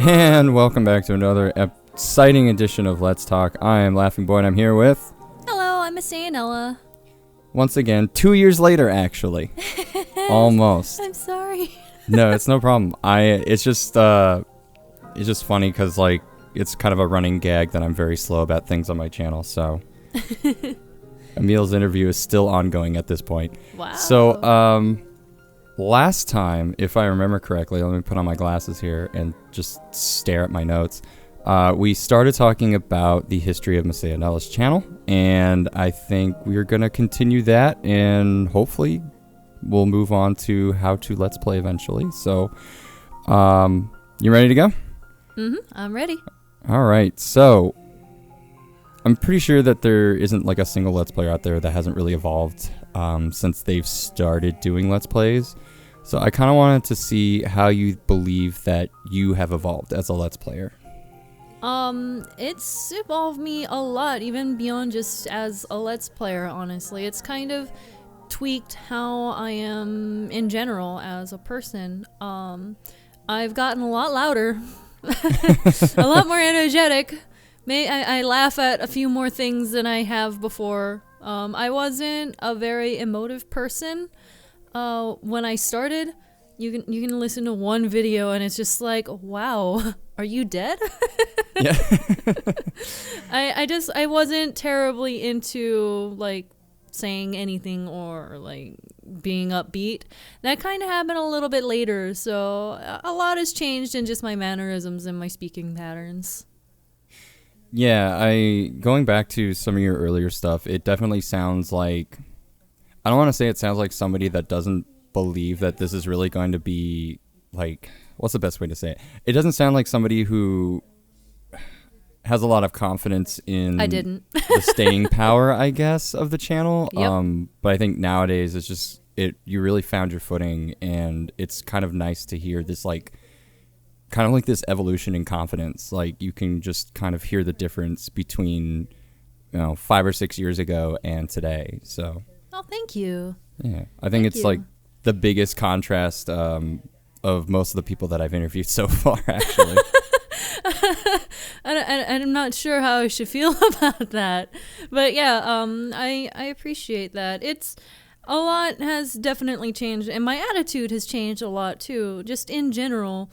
And welcome back to another exciting edition of Let's Talk. I am Laughingboy and I'm here with... Hello, I'm MasaeAnela. Once again, 2 years later, actually. Almost. I'm sorry. No, it's no problem. It's just funny because, like, it's kind of a running gag that I'm very slow about things on my channel, so... Emil's interview is still ongoing at this point. Wow. So, last time, if I remember correctly, let me put on my glasses here and just stare at my notes. We started talking about the history of MasaeAnela's channel, and I think we're going to continue that, and hopefully we'll move on to how to Let's Play eventually. So, you ready to go? Mm-hmm, I'm ready. All right, so... I'm pretty sure that there isn't like a single Let's Player out there that hasn't really evolved since they've started doing Let's Plays. So I kind of wanted to see how you believe that you have evolved as a Let's Player. It's evolved me a lot, even beyond just as a Let's Player, honestly. It's kind of tweaked how I am in general as a person. I've gotten a lot louder, a lot more energetic. I laugh at a few more things than I have before. I wasn't a very emotive person when I started. You can listen to one video and it's just like, wow, are you dead? Yeah. I wasn't terribly into like saying anything or like being upbeat. That kind of happened a little bit later, so a lot has changed in just my mannerisms and my speaking patterns. Yeah, going back to some of your earlier stuff, it definitely sounds like, I don't want to say it sounds like somebody that doesn't believe that this is really going to be, like, what's the best way to say it? It doesn't sound like somebody who has a lot of confidence in the staying power, I guess, of the channel. Yep. But I think nowadays it's just, you really found your footing, and it's kind of nice to hear this, like, kind of like this evolution in confidence. Like, you can just kind of hear the difference between, 5 or 6 years ago and today. So, oh, thank you. Yeah, I think it's like the biggest contrast of most of the people that I've interviewed so far, actually. I'm not sure how I should feel about that, but yeah, I appreciate that. It's a lot has definitely changed, and my attitude has changed a lot too, just in general.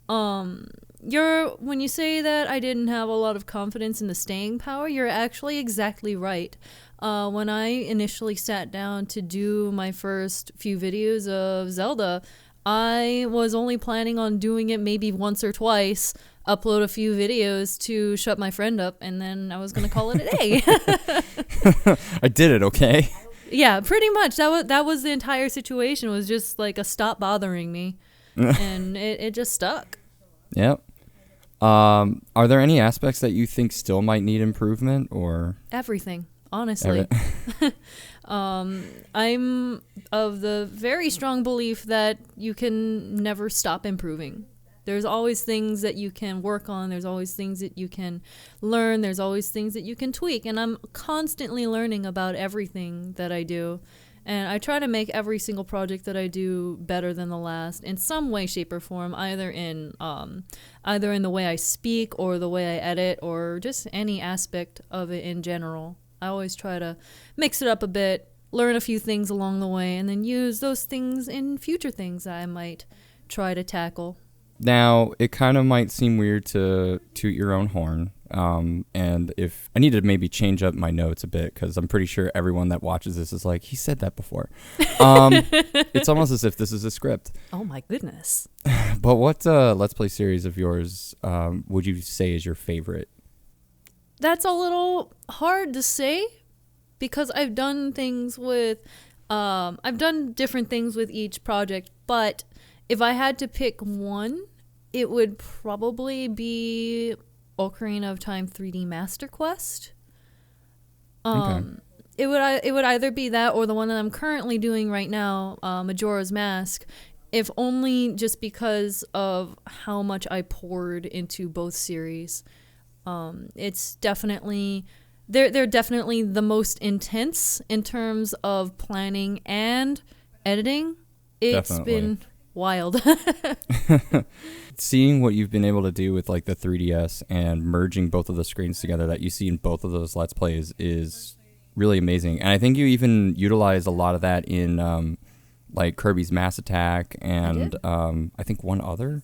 When you say that I didn't have a lot of confidence in the staying power, you're actually exactly right. When I initially sat down to do my first few videos of Zelda, I was only planning on doing it maybe once or twice, upload a few videos to shut my friend up, and then I was going to call it a day. I did it, okay? Yeah, pretty much. That was the entire situation, was just like a stop bothering me. And it just stuck. Yep. Are there any aspects that you think still might need improvement, or everything? Honestly, I'm of the very strong belief that you can never stop improving. There's always things that you can work on. There's always things that you can learn. There's always things that you can tweak. And I'm constantly learning about everything that I do. And I try to make every single project that I do better than the last in some way, shape, or form, either in the way I speak or the way I edit or just any aspect of it in general. I always try to mix it up a bit, learn a few things along the way, and then use those things in future things that I might try to tackle. Now, it kind of might seem weird to toot your own horn. And if I need to maybe change up my notes a bit, because I'm pretty sure everyone that watches this is like, he said that before. It's almost as if this is a script. Oh my goodness. But what Let's Play series of yours would you say is your favorite? That's a little hard to say, because I've done things with, I've done different things with each project, but if I had to pick one, it would probably be Ocarina of Time 3D Master Quest. Okay. It would either be that or the one that I'm currently doing right now, Majora's Mask, if only just because of how much I poured into both series. It's definitely they're definitely the most intense in terms of planning and editing. It's Definitely. been wild. Seeing what you've been able to do with like the 3DS and merging both of the screens together that you see in both of those Let's Plays is really amazing. And I think you even utilize a lot of that in like Kirby's Mass Attack and I think one other.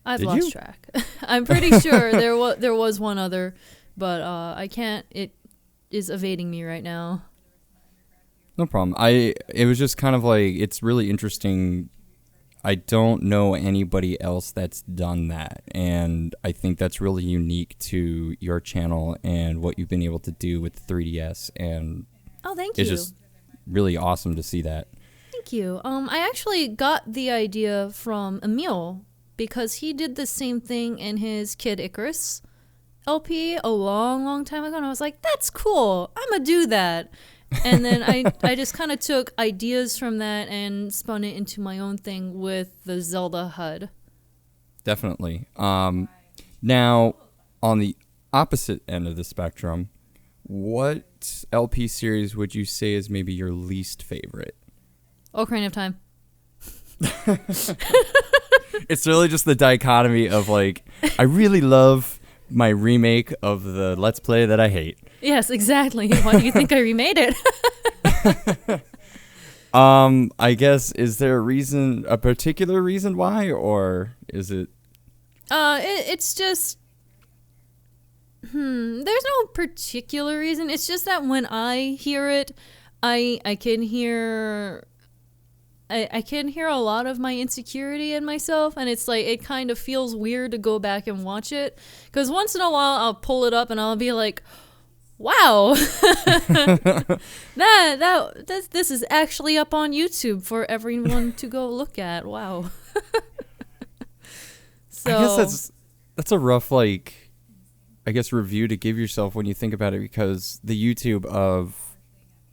I've lost track. I'm pretty sure there was one other, but I can't. It is evading me right now. No problem. It was just kind of like, it's really interesting. I don't know anybody else that's done that, and I think that's really unique to your channel and what you've been able to do with 3DS, and thank you. It's just really awesome to see that. Thank you. I actually got the idea from Emil because he did the same thing in his Kid Icarus LP a long, long time ago, and I was like, that's cool. I'm gonna do that. And then I just kind of took ideas from that and spun it into my own thing with the Zelda HUD. Definitely. Now, on the opposite end of the spectrum, what LP series would you say is maybe your least favorite? Ocarina of Time. It's really just the dichotomy of like, I really love my remake of the Let's Play that I hate. Yes, exactly. Why do you think I remade it? I guess, is there a particular reason why, or is it? It's just, there's no particular reason. It's just that when I hear it, I can hear a lot of my insecurity in myself, and it's like, it kind of feels weird to go back and watch it, because once in a while I'll pull it up and I'll be like, wow, this is actually up on YouTube for everyone to go look at. Wow. So I guess that's a rough, like, I guess, review to give yourself when you think about it, because the YouTube of,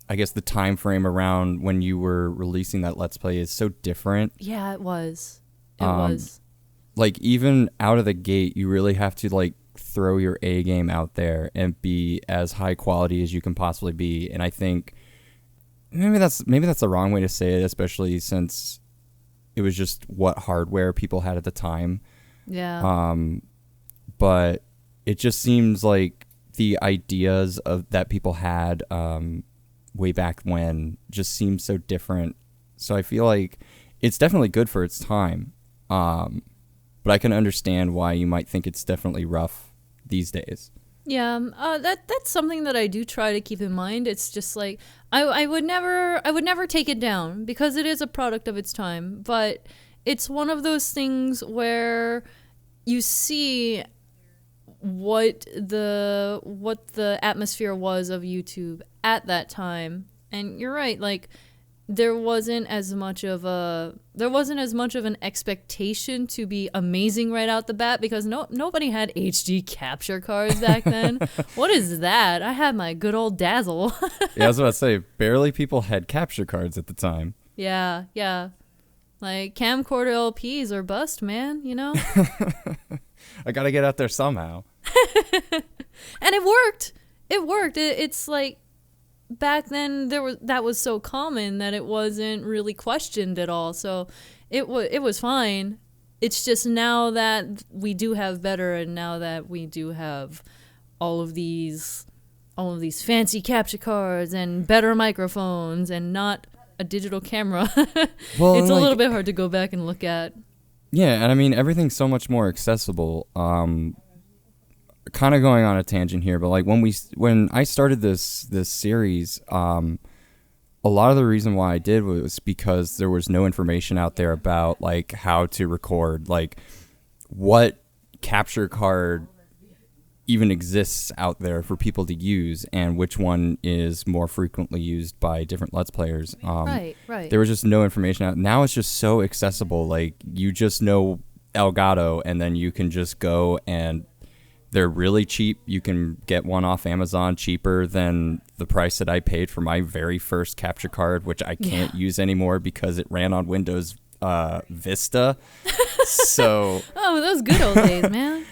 I guess, the time frame around when you were releasing that Let's Play is so different. Yeah, it was. It was. Like, even out of the gate, you really have to, like, throw your A game out there and be as high quality as you can possibly be. And I think maybe that's the wrong way to say it, especially since it was just what hardware people had at the time. Yeah. But it just seems like the ideas of that people had way back when just seems so different. So I feel like it's definitely good for its time. But I can understand why you might think it's definitely rough these days. Yeah, that's something that I do try to keep in mind. It's just like I would never take it down because it is a product of its time, but it's one of those things where you see what the atmosphere was of YouTube at that time. And you're right, like there wasn't as much of an expectation to be amazing right out the bat because nobody had HD capture cards back then. What is that? I had my good old Dazzle. Yeah, I was about to say, barely people had capture cards at the time. Yeah. Like camcorder LPs or bust, man, you know? I gotta get out there somehow. And it worked. It's like back then that was so common that it wasn't really questioned at all. So it was fine. It's just now that we do have better, and now that we do have all of these fancy capture cards and better microphones and not a digital camera. Well, it's a little bit hard to go back and look at. Yeah, and I mean everything's so much more accessible. Kind of going on a tangent here, but like when I started this series, a lot of the reason why I did was because there was no information out there about like how to record, like what capture card even exists out there for people to use, and which one is more frequently used by different Let's Players. Right. There was just no information out. Now it's just so accessible. Like you just know Elgato, and then you can just go and they're really cheap. You can get one off Amazon cheaper than the price that I paid for my very first capture card, which I can't use anymore because it ran on Windows Vista. So those good old days, man.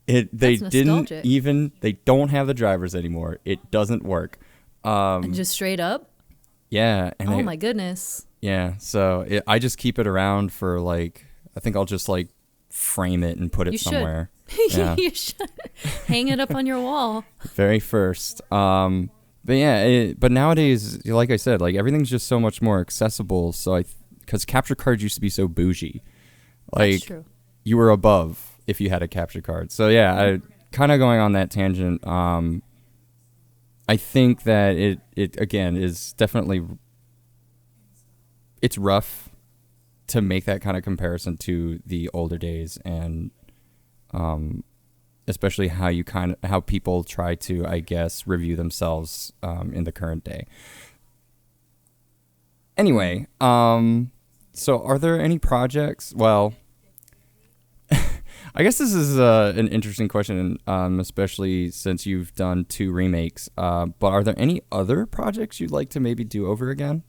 They don't have the drivers anymore. It doesn't work. And just straight up? Yeah. And my goodness. Yeah, so I just keep it around for like, I think I'll just like frame it and put it You should. somewhere. Yeah, You should hang it up on your wall. very first. But yeah, but nowadays, like I said, like everything's just so much more accessible. So because capture cards used to be so bougie, like That's true. you were above if you had a capture card. So yeah, I kind of going on that tangent. I think that it again is definitely, it's rough to make that kind of comparison to the older days, and especially how people try to, I guess, review themselves in the current day. Anyway, so are there any projects? Well, I guess this is an interesting question, especially since you've done 2 remakes. But are there any other projects you'd like to maybe do over again?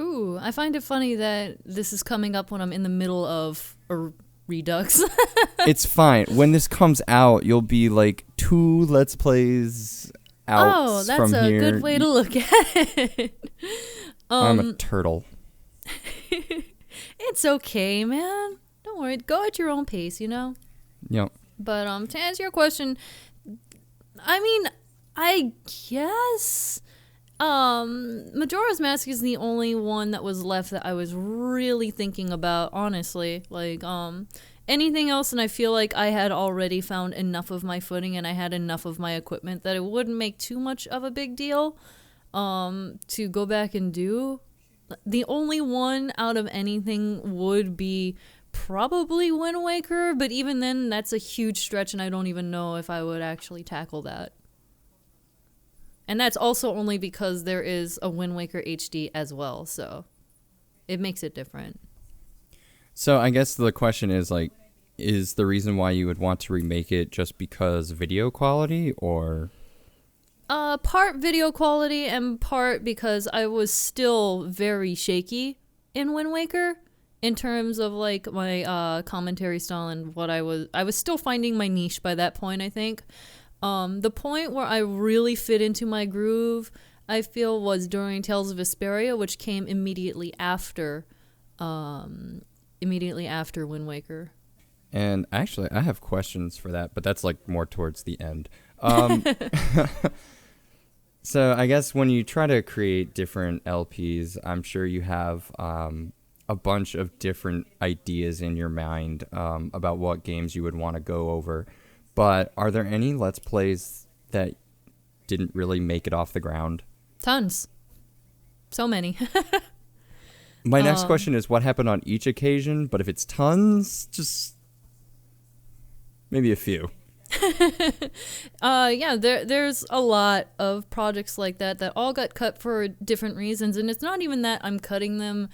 Ooh, I find it funny that this is coming up when I'm in the middle of a Redux. It's fine. When this comes out, you'll be like 2 Let's Plays out Oh, that's from a here. good way to look at it. I'm a turtle. It's okay, man. Don't worry. Go at your own pace, you know? Yep. But to answer your question, I mean, I guess Majora's Mask is the only one that was left that I was really thinking about, honestly. Like anything else, and I feel like I had already found enough of my footing and I had enough of my equipment that it wouldn't make too much of a big deal to go back and do. The only one out of anything would be probably Wind Waker, but even then, that's a huge stretch, and I don't even know if I would actually tackle that. And that's also only because there is a Wind Waker HD as well, so it makes it different. So I guess the question is like, is the reason why you would want to remake it just because video quality, or? Part video quality and part because I was still very shaky in Wind Waker in terms of like my commentary style and what I was still finding my niche by that point, I think. The point where I really fit into my groove, I feel, was during Tales of Vesperia, which came immediately after Wind Waker. And actually, I have questions for that, but that's like more towards the end. So I guess when you try to create different LPs, I'm sure you have a bunch of different ideas in your mind about what games you would want to go over. But are there any Let's Plays that didn't really make it off the ground? Tons. So many. My next question is what happened on each occasion, but if it's tons, just maybe a few. Yeah, there's a lot of projects like that all got cut for different reasons, and it's not even that I'm cutting them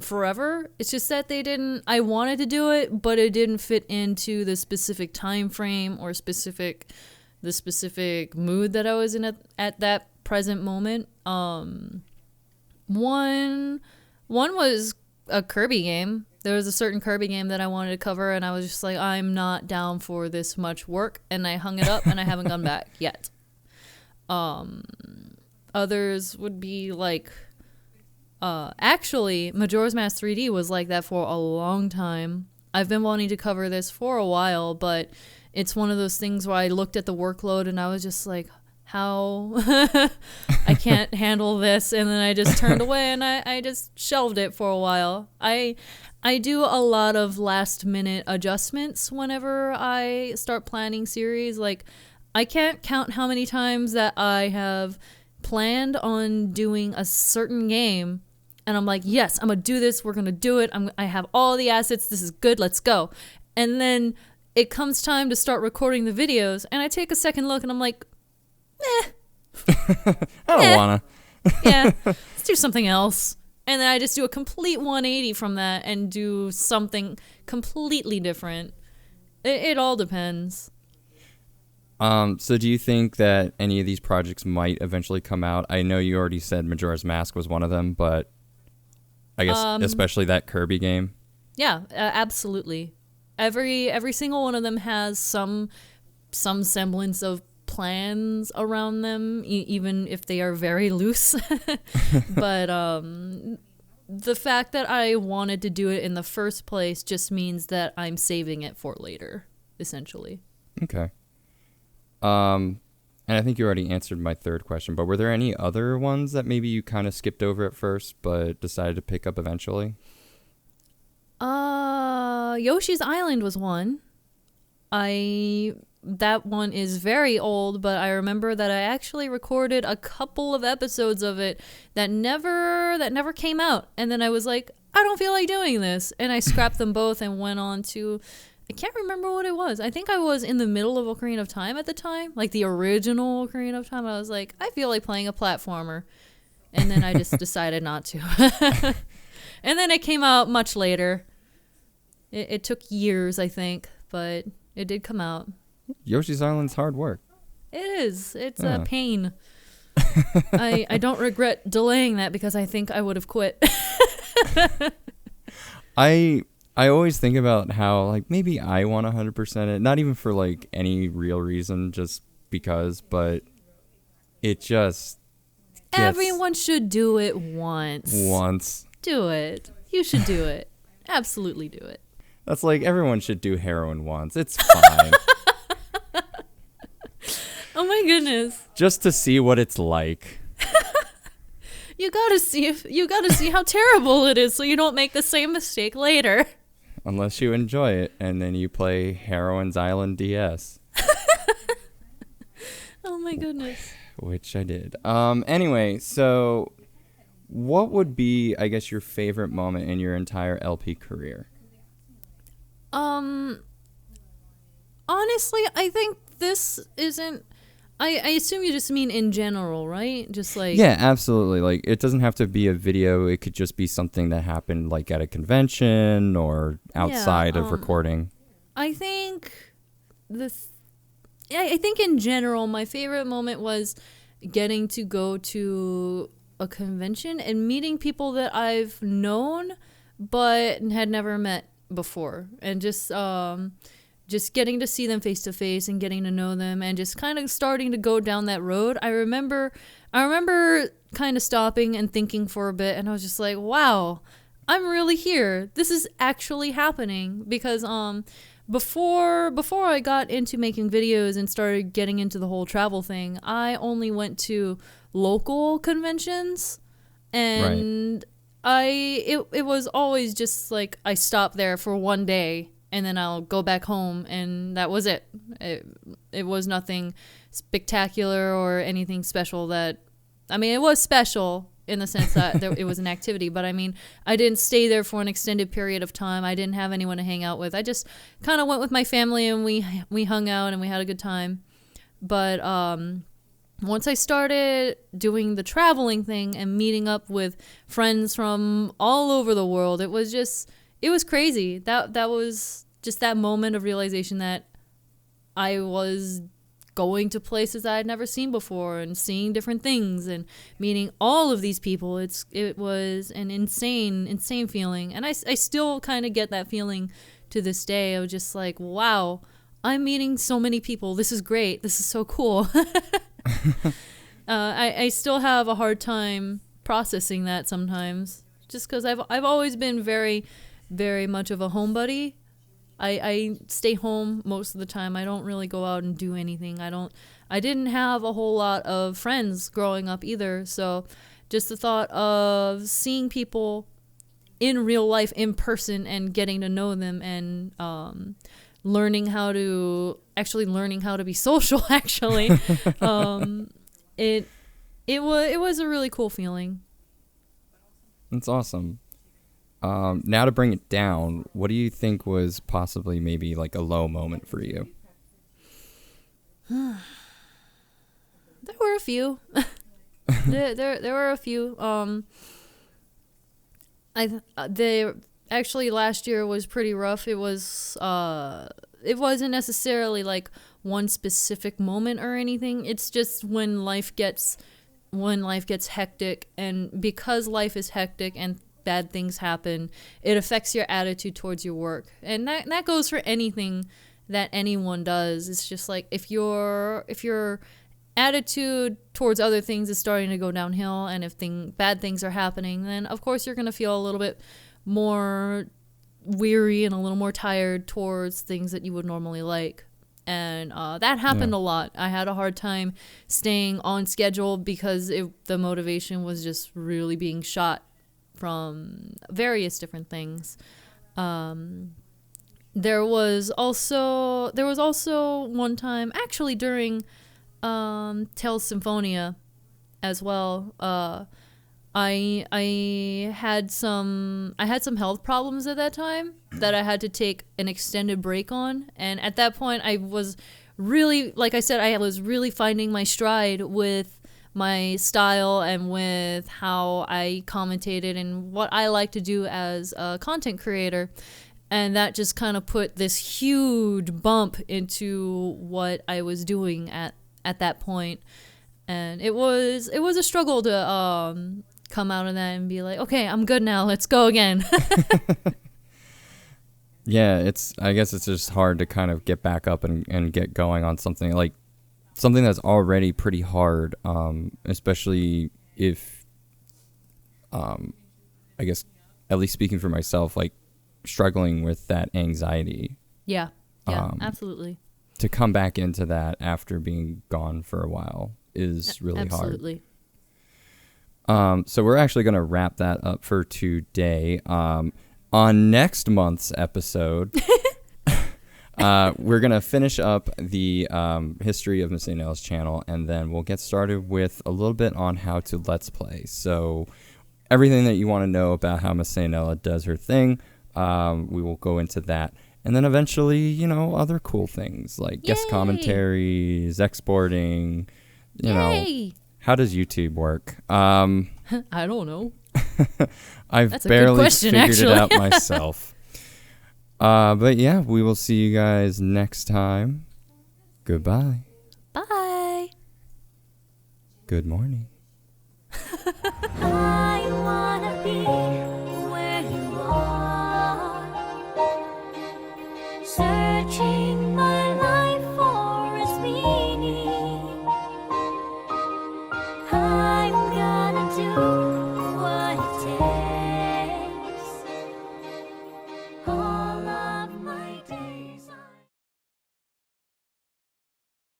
forever. It's just that I wanted to do it, but it didn't fit into the specific time frame or the specific mood that I was in at that present moment. One was a Kirby game. There was a certain Kirby game that I wanted to cover, and I was just like, I'm not down for this much work, and I hung it up, and I haven't gone back yet. Others would be like, actually, Majora's Mask 3D was like that for a long time. I've been wanting to cover this for a while, but it's one of those things where I looked at the workload, and I was just like, how I can't handle this, and then I just turned away and I just shelved it for a while. I do a lot of last minute adjustments whenever I start planning series. Like, I can't count how many times that I have planned on doing a certain game and I'm like, yes, I'm gonna do this, we're gonna do it, I have all the assets, this is good, let's go. And then it comes time to start recording the videos and I take a second look and I'm like, I don't wanna. Yeah, let's do something else. And then I just do a complete 180 from that and do something completely different. It all depends. So do you think that any of these projects might eventually come out? I know you already said Majora's Mask was one of them, but I guess especially that Kirby game. Yeah, absolutely. Every single one of them has some semblance of plans around them, even if they are very loose. But the fact that I wanted to do it in the first place just means that I'm saving it for later, essentially. Okay. And I think you already answered my third question, but were there any other ones that maybe you kind of skipped over at first but decided to pick up eventually? Yoshi's Island was one. That one is very old, but I remember that I actually recorded a couple of episodes of it that never came out. And then I was like, I don't feel like doing this. And I scrapped them both and went on to, I can't remember what it was. I think I was in the middle of Ocarina of Time at the time, like the original Ocarina of Time. I was like, I feel like playing a platformer. And then I just decided not to. And then it came out much later. It took years, I think, but it did come out. Yoshi's Island's hard work. It is. It's a pain. I don't regret delaying that because I think I would have quit. I always think about how, like, maybe I want 100% it, not even for, like, any real reason, just because, but it just gets... Everyone should do it once. Do it. You should do it. Absolutely do it. That's like, everyone should do heroin once. It's fine. Oh my goodness. Just to see what it's like. You gotta see how terrible it is so you don't make the same mistake later. Unless you enjoy it, and then you play Heroin's Island DS. Oh my goodness. Which I did. Anyway, so what would be, I guess, your favorite moment in your entire LP career? Honestly, I think this isn't... I assume you just mean in general, right? Just like... Yeah, absolutely. Like, it doesn't have to be a video. It could just be something that happened, like, at a convention or outside of recording. I think I think in general, my favorite moment was getting to go to a convention and meeting people that I've known but had never met before, and just getting to see them face to face and getting to know them and just kind of starting to go down that road. I remember kind of stopping and thinking for a bit, and I was just like, wow, I'm really here. This is actually happening. Because before I got into making videos and started getting into the whole travel thing, I only went to local conventions, and it was always just like I stopped there for one day and then I'll go back home, and that was it. It was nothing spectacular or anything special. It was special in the sense that it was an activity, but I mean, I didn't stay there for an extended period of time. I didn't have anyone to hang out with. I just kind of went with my family, and we hung out and we had a good time. But once I started doing the traveling thing and meeting up with friends from all over the world, it was crazy. That was just that moment of realization that I was going to places I had never seen before and seeing different things and meeting all of these people. It was an insane feeling. And I still kind of get that feeling to this day. I was just like, wow, I'm meeting so many people. This is great. This is so cool. I still have a hard time processing that sometimes, just because I've always been very, very much of a homebody. I stay home most of the time. I don't really go out and do anything. I didn't have a whole lot of friends growing up either. So just the thought of seeing people in real life, in person, and getting to know them, and learning how to be social, actually. It was a really cool feeling. That's awesome. Now to bring it down, what do you think was possibly maybe like a low moment for you? There were a few. there were a few. Actually last year was pretty rough. It wasn't necessarily like one specific moment or anything. It's just when life gets hectic, and because life is hectic and bad things happen, it affects your attitude towards your work. And that goes for anything that anyone does. It's just like if you're attitude towards other things is starting to go downhill, and if bad things are happening, then of course you're going to feel a little bit more weary and a little more tired towards things that you would normally like. And that happened a lot. I had a hard time staying on schedule because the motivation was just really being shot from various different things. There was also one time, actually during Tales Symphonia as well. I had some health problems at that time that I had to take an extended break on, and at that point I was really, like I said, I was really finding my stride with my style and with how I commentated and what I like to do as a content creator. And that just kind of put this huge bump into what I was doing at that point. And it was a struggle to come out of that and be like, okay, I'm good now, let's go again. Yeah, I guess it's just hard to kind of get back up and get going on something that's already pretty hard, especially if, I guess, at least speaking for myself, like struggling with that anxiety. Yeah, absolutely. To come back into that after being gone for a while is really absolutely hard. So we're actually going to wrap that up for today. On next month's episode, we're going to finish up the history of MasaeAnela's channel, and then we'll get started with a little bit on how to Let's Play. So everything that you want to know about how MasaeAnela does her thing, we will go into that. And then eventually, other cool things like guest commentaries, exporting, Yay! How does YouTube work? I don't know. I've barely figured it out myself. But yeah, we will see you guys next time. Goodbye. Bye. Good morning. I wanna be where you are, searching